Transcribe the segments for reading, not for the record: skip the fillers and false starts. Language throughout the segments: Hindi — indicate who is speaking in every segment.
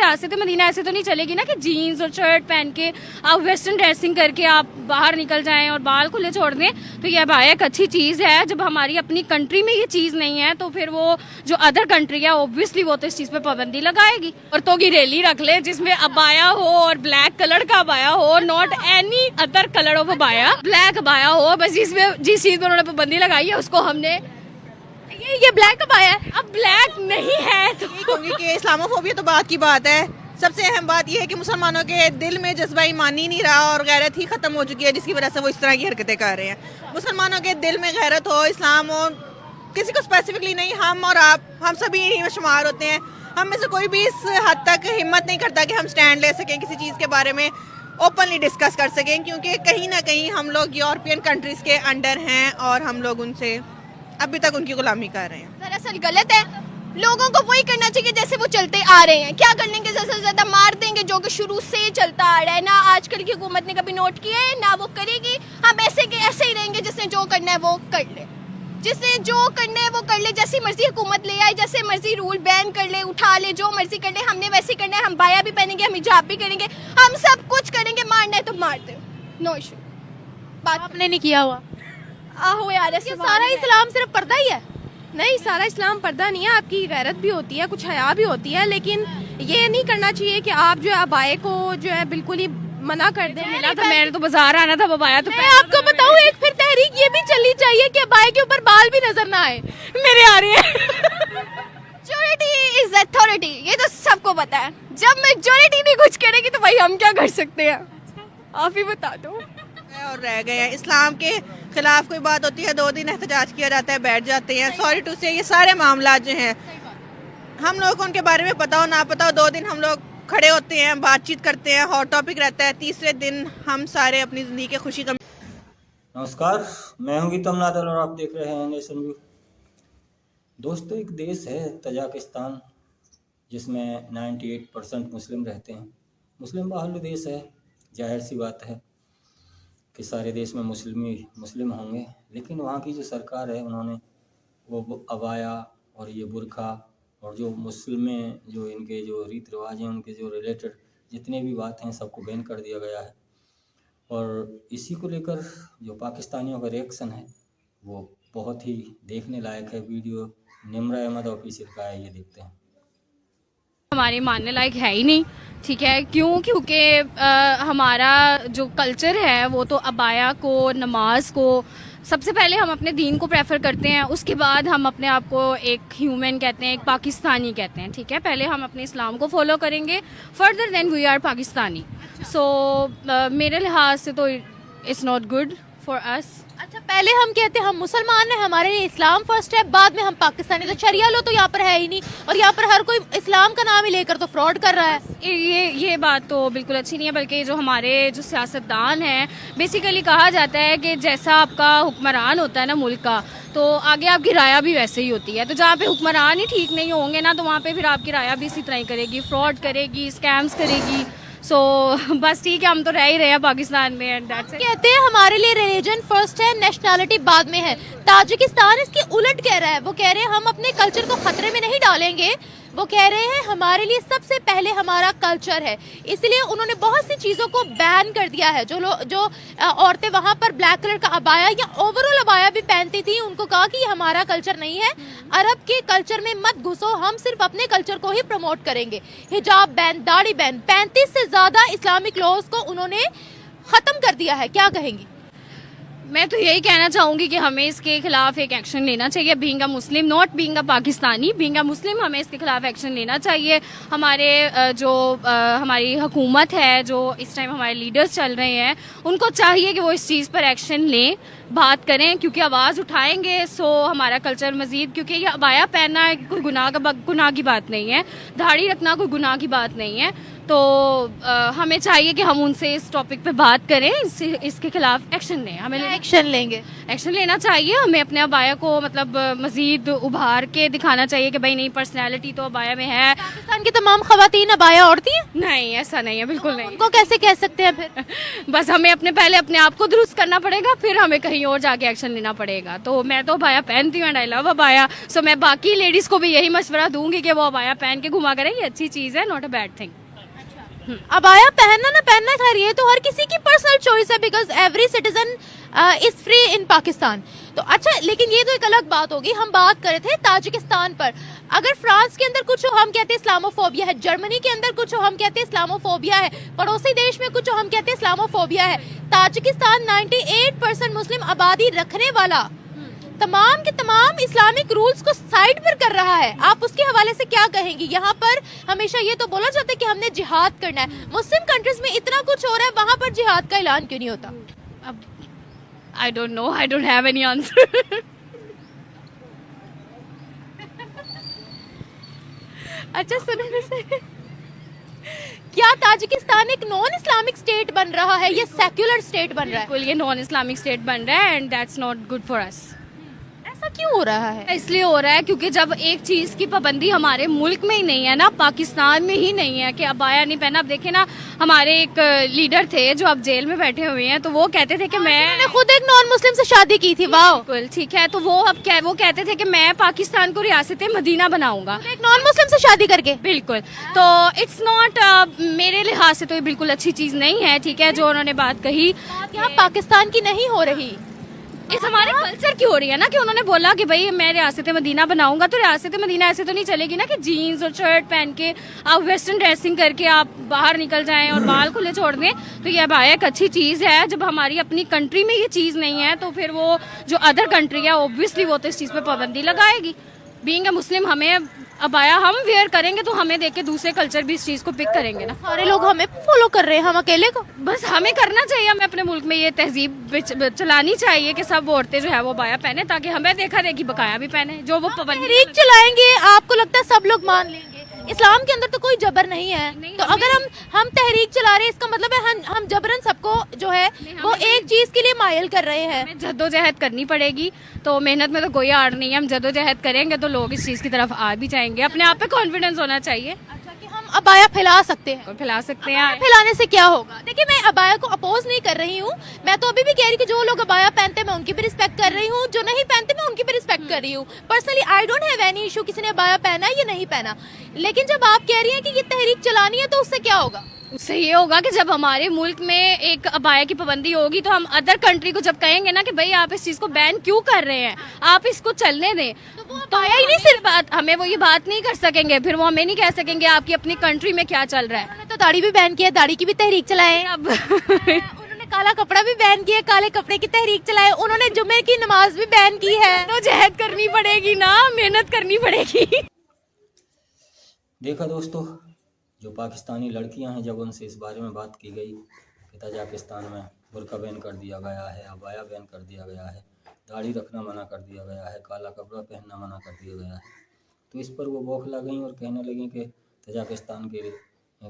Speaker 1: लिहाज से तो मदीना ऐसे तो नहीं चलेगी ना कि जीन्स और शर्ट पहन के आप वेस्टर्न ड्रेसिंग करके आप बाहर निकल जाएं और बाल खुले छोड़ दें। तो ये अबाया एक अच्छी चीज़ है। जब हमारी अपनी कंट्री में ये चीज़ नहीं है तो फिर वो जो अदर कंट्री है ऑब्वियसली वो तो इस चीज़ पे पाबंदी लगाएगी। औरतों की रैली रख ले जिसमें अबाया हो और ब्लैक कलर का अबाया हो, not any other colour of abaya, black abaya हो, बस जिसमें जिस चीज़ पर उन्होंने पाबंदी लगाई है उसको हमने ये ब्लैक अबाया है। अब ब्लैक नहीं है तो
Speaker 2: क्योंकि कि इस्लामोफोबिया तो बात की बात है। सबसे अहम बात यह है कि मुसलमानों के दिल में जज्बा ईमान ही नहीं रहा और गैरत ही खत्म हो चुकी है, जिसकी वजह से वो इस तरह की हरकतें कर रहे हैं। मुसलमानों के दिल में गैरत हो, इस्लाम हो, किसी को स्पेसिफिकली नहीं, हम और आप, हम सभी इन्हीं में शुमार होते हैं। हम में से कोई भी इस हद तक हिम्मत नहीं करता कि हम स्टैंड ले सकें किसी चीज़ के बारे में, ओपनली डिस्कस कर सकें, क्योंकि कहीं ना कहीं हम लोग यूरोपियन कंट्रीज़ के अंडर हैं और हम लोग उनसे अभी तक उनकी गुलामी कर रहे हैं।
Speaker 3: दरअसल गलत है। लोगों को वही करना चाहिए जैसे वो चलते आ रहे हैं। क्या कर लेंगे, ज़्यादा से ज़्यादा मार देंगे, जो कि शुरू से चलता आ रहा है। ना आजकल की हुकूमत ने कभी नोट किया है, ना वो करेगी। हम ऐसे के ऐसे ही रहेंगे, जिसने जो करना है वो कर ले, जिसने जो करना है वो कर ले। जैसी मर्जी हुकूमत ले आए, जैसे मर्जी रूल बैन कर ले, उठा ले, जो मर्जी कर ले, हमने वैसे करना है। हम बाया भी पहनेंगे, हम हिजाब भी करेंगे, हम सब कुछ करेंगे। मारना है तो मार दो, नो इशू। बात
Speaker 4: आपने नहीं किया हुआ?
Speaker 3: आहो यार, ऐसे
Speaker 4: सारा इस्लाम सिर्फ पर्दा ही है?
Speaker 5: नहीं, सारा इस्लाम पर्दा नहीं है। आपकी गैरत भी होती है, कुछ हया भी होती है, लेकिन ये नहीं करना चाहिए कि आप जो है अबाए को जो है बिल्कुल ही मना कर दें।
Speaker 1: मिला था, मैंने तो बाजार आना था अबाया तो
Speaker 5: मैं आपको बताऊं, एक फिर तहरीक ये भी चलनी चाहिए कि अबाए के ऊपर बाल भी नजर ना आए।
Speaker 1: मेरे आ रही है।
Speaker 3: मेजॉरिटी इज अथॉरिटी, ये तो सबको पता है। जब मेजॉरिटी नहीं कुछ करेगी तो भाई हम क्या कर सकते हैं, आप ही बता दो।
Speaker 2: और रह गए हैं। इस्लाम के खिलाफ कोई बात होती है, 2 दिन एहतजाज किया जाता है, बैठ जाते हैं। सॉरी टू से ये सारे मामला जो हैं, हम लोग को उनके बारे में पता हो ना पता हो, 2 दिन हम लोग खड़े होते हैं, बातचीत करते हैं, हॉट टॉपिक रहता है। तीसरे दिन हम सारे अपनी ज़िंदगी के खुशी कम।
Speaker 6: नमस्कार, मैं हूं गीतम नादल और आप देख रहे हैं नेशन व्यू। दोस्तों, एक देश है तजाकिस्तान जिसमें 98% मुस्लिम रहते हैं। मुस्लिम बाहुल्य देश है, जाहिर सी बात है कि सारे देश में मुस्लिम होंगे, लेकिन वहाँ की जो सरकार है उन्होंने वो अबाया और ये बुरखा और जो मुस्लिम में जो इनके जो रीति रिवाज हैं उनके जो रिलेटेड जितने भी बातें हैं सबको बैन कर दिया गया है। और इसी को लेकर जो पाकिस्तानियों का रिएक्शन है वो बहुत ही देखने लायक है। वीडियो निम्रा अहमद ऑफिशियल का है, ये देखते हैं।
Speaker 1: हमारे मानने लायक है ही नहीं, ठीक है। क्यों? क्योंकि हमारा जो कल्चर है वो तो अबाया को, नमाज को, सबसे पहले हम अपने दीन को प्रेफर करते हैं, उसके बाद हम अपने आप को एक ह्यूमन कहते हैं, एक पाकिस्तानी कहते हैं, ठीक है। पहले हम अपने इस्लाम को फॉलो करेंगे, further then we are Pakistani. So मेरे लिहाज से तो it's not good for us.
Speaker 4: अच्छा, पहले हम कहते हैं हम मुसलमान हैं, हमारे लिए इस्लाम फर्स्ट है, बाद में हम पाकिस्तानी। तो शरिया लो तो यहाँ पर है ही नहीं, और यहाँ पर हर कोई इस्लाम का नाम ही लेकर तो फ्रॉड कर रहा है।
Speaker 1: ये बात तो बिल्कुल अच्छी नहीं है। बल्कि जो हमारे जो सियासतदान हैं, बेसिकली कहा जाता है कि जैसा आपका हुक्मरान होता है ना मुल्क का, तो आगे आपकी राया भी वैसे ही होती है। तो जहाँ पे हुक्मरान ही ठीक नहीं होंगे ना, तो वहाँ पे फिर आपकी राया भी इसी तरह ही करेगी, फ्रॉड करेगी, स्कैम्स करेगी। सो बस ठीक है, हम तो रह ही रहे हैं पाकिस्तान में। And that's it.
Speaker 4: कहते हैं हमारे लिए रिलीजन फर्स्ट है, नेशनैलिटी बाद में है। ताजिकिस्तान इसके उलट कह रहा है। वो कह रहे हैं हम अपने कल्चर को खतरे में नहीं डालेंगे, वो कह रहे हैं हमारे लिए सबसे पहले हमारा कल्चर है। इसलिए उन्होंने बहुत सी चीज़ों को बैन कर दिया है। जो औरतें वहाँ पर ब्लैक कलर का अबाया या ओवरऑल अबाया भी पहनती थी, उनको कहा कि ये हमारा कल्चर नहीं है, अरब के कल्चर में मत घुसो, हम सिर्फ अपने कल्चर को ही प्रमोट करेंगे। हिजाब बैन, दाढ़ी बैन, 35 से ज़्यादा इस्लामिक लॉज को उन्होंने ख़त्म कर दिया है। क्या कहेंगी?
Speaker 1: मैं तो यही कहना चाहूँगी कि हमें इसके खिलाफ एक एक्शन लेना चाहिए। Being a Muslim, not being a Pakistani, being a Muslim, हमें इसके खिलाफ एक्शन लेना चाहिए। हमारे हमारी हुकूमत है, जो इस टाइम हमारे लीडर्स चल रहे हैं, उनको चाहिए कि वो इस चीज़ पर एक्शन लें, बात करें, क्योंकि आवाज़ उठाएंगे सो हमारा कल्चर मज़ीद, क्योंकि ये अबाया पहनना कोई गुनाह की बात नहीं है, दाढ़ी रखना कोई गुनाह की बात नहीं है। तो हमें चाहिए कि हम उनसे इस टॉपिक पे बात करें, इसके खिलाफ एक्शन लें। हमें
Speaker 4: एक्शन लेंगे।
Speaker 1: एक्शन लेना चाहिए। हमें अपने अबाया को मतलब मजीद उभार के दिखाना चाहिए कि भाई नहीं, पर्सनैलिटी तो अबाया में है।
Speaker 4: पाकिस्तान की तमाम खवातीन अबाया ओढ़ती हैं?
Speaker 1: नहीं, ऐसा नहीं है, बिल्कुल नहीं।
Speaker 4: उनको कैसे कह सकते हैं फिर?
Speaker 1: बस हमें पहले अपने आप को दुरुस्त करना पड़ेगा, फिर हमें कहीं और जाके एक्शन लेना पड़ेगा। तो मैं तो अबाया पहनती हूँ एंड आई लव अबाया, सो मैं बाकी लेडीज़ को भी यही मशवरा दूंगी कि वो अबाया पहन के घुमा करें। ये अच्छी चीज़ है, not a bad thing.
Speaker 4: Abaya पहनना ना पहनना खैर ये तो हर किसी की पर्सनल चॉइस है, because every citizen is free in Pakistan. तो अच्छा, लेकिन ये तो एक अलग बात होगी। हम बात कर रहे थे ताजिकिस्तान पर। अगर फ्रांस के अंदर कुछ हो हम कहते हैं इस्लामोफोबिया है, जर्मनी के अंदर कुछ हो हम कहते हैं इस्लामोफोबिया है, पड़ोसी देश में कुछ हो हम कहते हैं इस्लामोफोबिया है। ताजिकिस्तान 98% मुस्लिम आबादी रखने वाला तमाम के तमाम इस्लामिक रूल्स को साइड पर कर रहा है। आप उसके हवाले से क्या कहेंगी? यहाँ पर हमेशा ये तो बोला जाता है कि हमने जिहाद करना है। मुस्लिम कंट्रीज में इतना कुछ हो रहा है, वहां पर जिहाद का ऐलान क्यों नहीं होता?
Speaker 1: अब I don't know, I don't have any answer.
Speaker 4: अच्छा सुनने से क्या ताजिकिस्तान एक नॉन इस्लामिक स्टेट बन रहा है या सेक्युलर स्टेट बन रहा है?
Speaker 1: बिल्कुल, ये नॉन इस्लामिक स्टेट बन रहा है and that's not good for अस।
Speaker 4: ऐसा क्यों हो रहा है?
Speaker 1: इसलिए हो रहा है क्योंकि जब एक चीज़ की पाबंदी हमारे मुल्क में ही नहीं है ना, पाकिस्तान में ही नहीं है कि अबाया नहीं पहना। अब देखे ना, हमारे एक लीडर थे जो अब जेल में बैठे हुए हैं, तो वो कहते थे कि
Speaker 4: मैंने खुद एक नॉन मुस्लिम से शादी की थी। वाह,
Speaker 1: बिल्कुल ठीक है। तो वो अब क्या, वो कहते थे कि मैं पाकिस्तान को रियासत मदीना बनाऊंगा
Speaker 4: एक नॉन मुस्लिम से शादी करके।
Speaker 1: बिल्कुल। तो इट्स नॉट, मेरे लिहाज से तो ये बिल्कुल अच्छी चीज़ नहीं है। ठीक है, जो उन्होंने बात कही,
Speaker 4: यहाँ पाकिस्तान की नहीं हो रही,
Speaker 1: इस हमारे कल्चर की हो रही है ना, कि उन्होंने बोला कि भाई मैं रियासत मदीना बनाऊंगा। तो रियासत मदीना ऐसे तो नहीं चलेगी ना कि जीन्स और शर्ट पहन के आप वेस्टर्न ड्रेसिंग करके आप बाहर निकल जाएं और बाल खुले छोड़ दें। तो ये अबाया एक अच्छी चीज़ है। जब हमारी अपनी कंट्री में ये चीज़ नहीं है तो फिर वो जो अदर कंट्री है ऑब्वियसली वो तो इस चीज़ पे पाबंदी लगाएगी। बीइंग ए मुस्लिम, हमें अबाया हम वेयर करेंगे तो हमें देख के दूसरे कल्चर भी इस चीज़ को पिक करेंगे ना।
Speaker 4: सारे लोग हमें फॉलो कर रहे हैं, हम अकेले को?
Speaker 1: बस हमें करना चाहिए, हमें अपने मुल्क में ये तहजीब चलानी चाहिए कि सब औरतें जो है वो अबाया पहने, ताकि हमें देखा देखी बकाया भी पहने। जो वो पाबंदी
Speaker 4: तहरीक चलाएंगे, आपको लगता है सब लोग मान लेंगे? इस्लाम के अंदर तो कोई जबर नहीं है। तो अगर हम तहरीक चला रहे हैं, इसका मतलब है हम जबरन सबको जो है वो एक चीज के लिए मायल कर रहे हैं।
Speaker 1: हमें जद्दोजहद करनी पड़ेगी। तो मेहनत में तो कोई आड़ नहीं है, हम जद्दोजहद करेंगे तो लोग इस चीज़ की तरफ आ भी जाएंगे। अपने आप पे कॉन्फिडेंस होना चाहिए।
Speaker 4: अच्छा, कि हम अबाया फैला सकते हैं।
Speaker 1: और फैला सकते हैं।
Speaker 4: फैलाने से क्या होगा? देखिए, मैं अबाया को अपोज नहीं कर रही हूँ। मैं तो अभी भी कह रही कि जो लोग अबाया पहनते हैं मैं उनकी भी रिस्पेक्ट कर रही हूँ, जो नहीं पहनते मैं उनकी भी रिस्पेक्ट कर रही हूँ। Personally I don't have any issue किसी ने अबाया पहना है या नहीं पहना। लेकिन जब आप कह रही हैं कि ये तहरीक चलानी है तो उससे क्या होगा?
Speaker 1: उससे ये होगा कि जब हमारे मुल्क में एक अबाया की पाबंदी होगी तो हम अदर कंट्री को जब कहेंगे ना कि भाई आप इस चीज़ को बैन क्यों कर रहे हैं, आप इसको चलने दें, तो ही नहीं सिर्फ बात, हमें वो ये बात नहीं कर सकेंगे। फिर वो हमें नहीं कह सकेंगे आपकी अपनी कंट्री में क्या चल रहा है।
Speaker 4: उन्होंने तो दाढ़ी भी बैन किया, दाढ़ी की भी तहरीक चलाए।
Speaker 1: अब
Speaker 4: उन्होंने काला कपड़ा भी बैन किया, काले कपड़े की तहरीक चलाए। उन्होंने जुमे की नमाज भी बैन की है।
Speaker 1: तो जहद करनी पड़ेगी ना, मेहनत करनी पड़ेगी।
Speaker 6: देखा दोस्तों, जो पाकिस्तानी लड़कियां हैं, जब उनसे इस बारे में बात की गई कि तजाकिस्तान में बुर्का बैन कर दिया गया है, अबाया बैन कर दिया गया है, दाढ़ी रखना मना कर दिया गया है, काला कपड़ा पहनना मना कर दिया गया है, तो इस पर वो बौखला गई और कहने लगी कि तजाकिस्तान के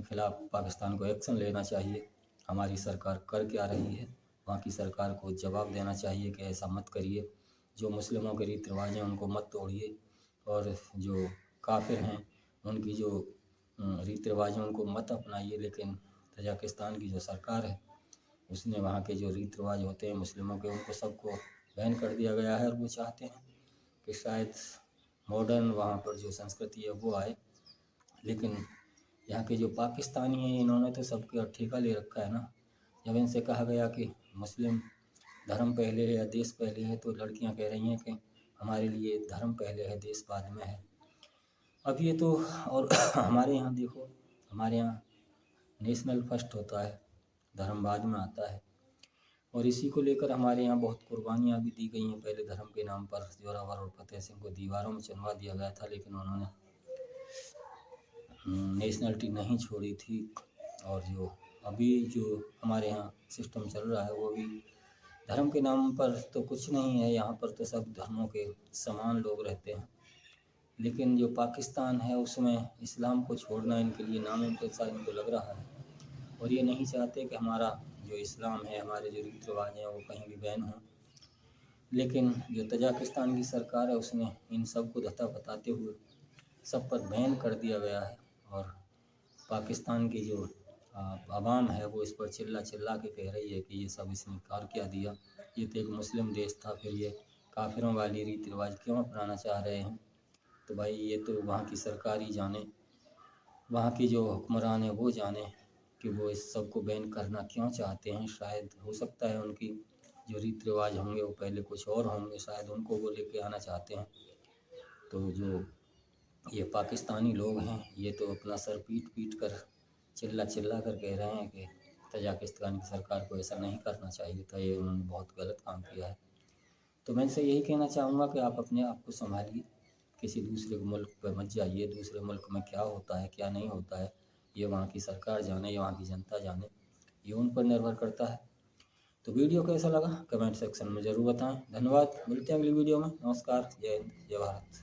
Speaker 6: खिलाफ पाकिस्तान को एक्शन लेना चाहिए। हमारी सरकार कर क्या रही है, वहाँ की सरकार को जवाब देना चाहिए कि ऐसा मत करिए, जो मुस्लिमों के रीति रिवाज हैं उनको मत तोड़िए, और जो काफिर हैं उनकी जो रीति रिवाज हैं उनको मत अपनाइए। लेकिन तजाकिस्तान की जो सरकार है उसने वहाँ के जो रीति रिवाज होते हैं मुस्लिमों के, उनको सबको बैन कर दिया गया है। और वो चाहते हैं कि शायद मॉडर्न वहाँ पर जो संस्कृति है वो आए, लेकिन यहाँ के जो पाकिस्तानी हैं इन्होंने तो सबके ठेका ले रखा है ना। जब इनसे कहा गया कि मुस्लिम धर्म पहले है या देश पहले है, तो लड़कियाँ कह रही हैं कि हमारे लिए धर्म पहले है, देश बाद में है। अब ये तो, और हमारे यहाँ देखो, हमारे यहाँ नेशनल फर्स्ट होता है, धर्म बाद में आता है, और इसी को लेकर हमारे यहाँ बहुत कुर्बानियाँ भी दी गई हैं। पहले धर्म के नाम पर जोरावर और फतेह सिंह को दीवारों में चुनवा दिया गया था, लेकिन उन्होंने नेशनलिटी नहीं छोड़ी थी। और जो अभी जो हमारे यहाँ सिस्टम चल रहा है वो भी धर्म के नाम पर तो कुछ नहीं है। यहाँ पर तो सब धर्मों के समान लोग रहते हैं। लेकिन जो पाकिस्तान है उसमें इस्लाम को छोड़ना इनके लिए नामुमकिन सा इनको लग रहा है, और ये नहीं चाहते कि हमारा जो इस्लाम है, हमारे जो रीति रिवाज हैं वो कहीं भी बैन हों। लेकिन जो तजाकिस्तान की सरकार है उसने इन सब को धत्ता बताते हुए सब पर बैन कर दिया गया है, और पाकिस्तान की जो आवाम है वो इस पर चिल्ला चिल्ला के कह रही है कि ये सब इसने कार क्या दिया, ये तो एक मुस्लिम देश था, फिर ये काफिरों वाली रीति रिवाज क्यों अपनाना चाह रहे हैं। तो भाई ये तो वहाँ की सरकार ही जाने, वहाँ की जो हुक्मरान है वो जाने कि वो इस सब को बैन करना क्यों चाहते हैं। शायद हो सकता है उनकी जो रीति रिवाज होंगे वो पहले कुछ और होंगे, शायद उनको वो लेके आना चाहते हैं। तो जो ये पाकिस्तानी लोग हैं ये तो अपना सर पीट पीट कर चिल्ला चिल्ला कर कह रहे हैं कि तजाकिस्तान की सरकार को ऐसा नहीं करना चाहिए था, ये उन्होंने बहुत गलत काम किया है। तो मैं इनसे यही कहना चाहूँगा कि आप अपने आप को संभालिए, किसी दूसरे मुल्क पर मत जाइए। दूसरे मुल्क में क्या होता है क्या नहीं होता है ये वहाँ की सरकार जाने या वहाँ की जनता जाने, ये उन पर निर्भर करता है। तो वीडियो कैसा लगा कमेंट सेक्शन में ज़रूर बताएं। धन्यवाद, मिलते हैं अगली वीडियो में। नमस्कार, जय हिंद, जय भारत।